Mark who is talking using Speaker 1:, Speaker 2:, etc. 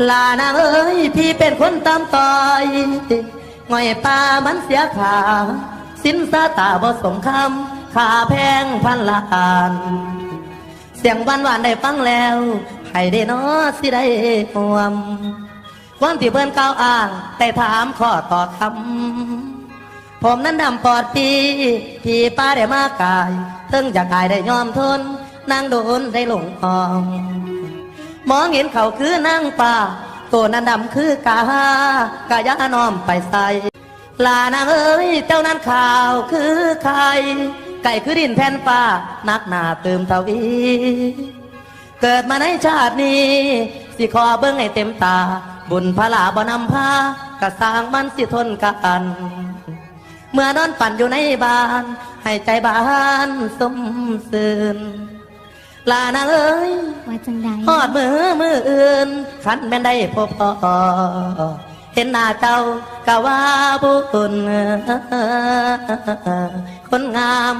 Speaker 1: ลานางเอ้ยพี่เป็นคนตามต่อยง่อยป่ามันเสียขาสินสาตาบ่สมคำขาแพงพันล้านเสียงหวานหวานได้ฟังแล้วให้ได้นอสิได้ห่วมความที่เพื่อนก้าวอ้างแต่ถามข้อต่อคำผมนั้นดำปอดพี่ป้าได้มากายถึงจะกายได้ยอมทนนางโดนได้หลงอองมองเห็นเขาคือนางป่าตัวนั้นดำคือกายาน้อมไปใส่ลานางเอ้ยเจ้านั้นข่าวคือใครไก่คือดินแผ่นฟ้านักหนาเติมทวีเกิดมาในชาตินี้สิขอเบิ้งให้เต็มตาบุญพลาบ่นำพากะสร้างมันสิทนกันเมื่อนอนปั่นอยู่ในบ้านให้ใจบ้านสมซื่นลานางเอ้ย
Speaker 2: ว่าจังใด
Speaker 1: หอดมืออื่นขันแม่นได้พบพอเห็นหน้าเจ้ากะว่าบุญคนงาม